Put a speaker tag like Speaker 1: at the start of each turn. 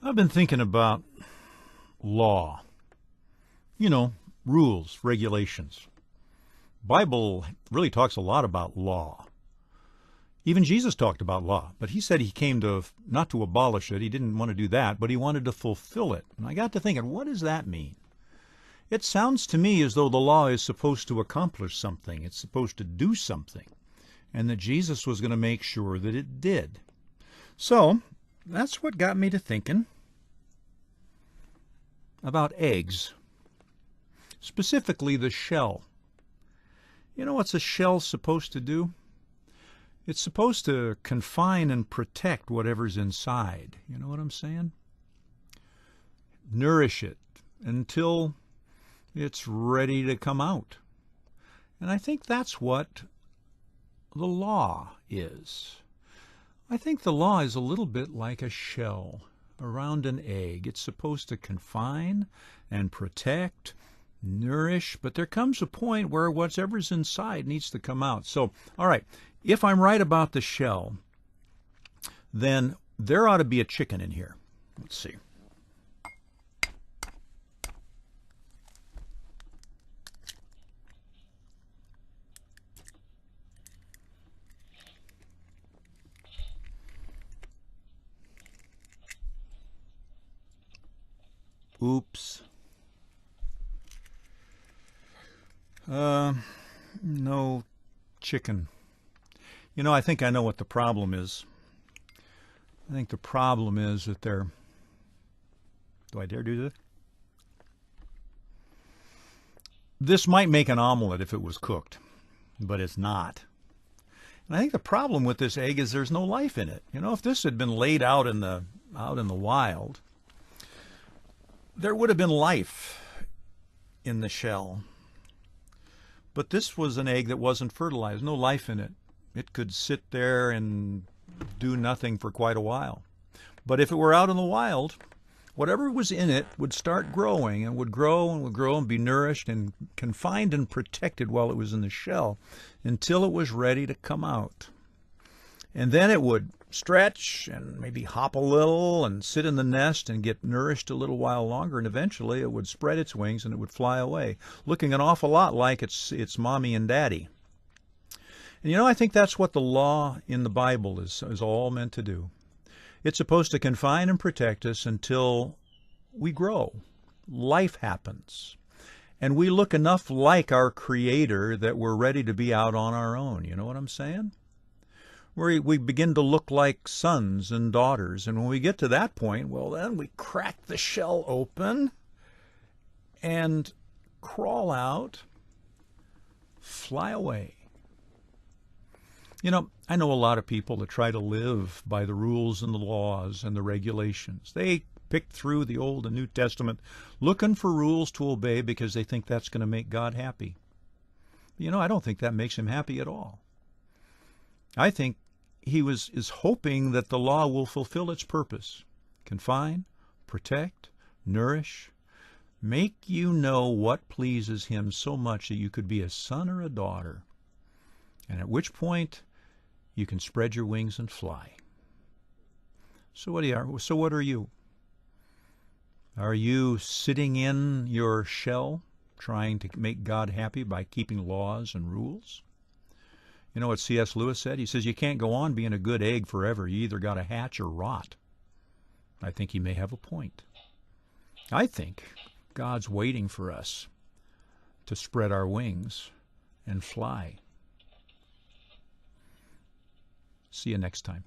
Speaker 1: I've been thinking about law. You know, rules, regulations. Bible really talks a lot about law. Even Jesus talked about law, but he said he came to not to abolish it. He didn't want to do that, but he wanted to fulfill it. And I got to thinking, what does that mean? It sounds to me as though the law is supposed to accomplish something. It's supposed to do something, and that Jesus was going to make sure that it did. So that's what got me to thinking about eggs, specifically the shell. You know what's a shell supposed to do? It's supposed to confine and protect whatever's inside. You know what I'm saying? Nourish it until it's ready to come out. And I think that's what the law is. I think the law is a little bit like a shell around an egg. It's supposed to confine and protect, nourish, but there comes a point where whatever's inside needs to come out. So, all right, if I'm right about the shell, then there ought to be a chicken in here. Let's see. Oops. No chicken. You know, I think I know what the problem is. I think the problem is that they're... Do I dare do this? This might make an omelet if it was cooked, but it's not. And I think the problem with this egg is there's no life in it. You know, if this had been laid out in the wild, there would have been life in the shell. But this was an egg that wasn't fertilized, no life in it. It could sit there and do nothing for quite a while. But if it were out in the wild, whatever was in it would start growing and would grow and would grow and be nourished and confined and protected while it was in the shell until it was ready to come out. And then it would stretch and maybe hop a little and sit in the nest and get nourished a little while longer, and eventually it would spread its wings and it would fly away, looking an awful lot like its mommy and daddy. And you know, I think that's what the law in the Bible is all meant to do. It's supposed to confine and protect us until we grow. Life happens. And we look enough like our Creator that we're ready to be out on our own. You know what I'm saying? We begin to look like sons and daughters. And when we get to that point, well, then we crack the shell open and crawl out, fly away. You know, I know a lot of people that try to live by the rules and the laws and the regulations. They pick through the Old and New Testament looking for rules to obey because they think that's going to make God happy. You know, I don't think that makes him happy at all. I think he is hoping that the law will fulfill its purpose. Confine, protect, nourish, make you know what pleases him so much that you could be a son or a daughter. And at which point you can spread your wings and fly. So what are you? Are you sitting in your shell trying to make God happy by keeping laws and rules? You know what C.S. Lewis said? He says you can't go on being a good egg forever. You either got to hatch or rot. I think he may have a point. I think God's waiting for us to spread our wings and fly. See you next time.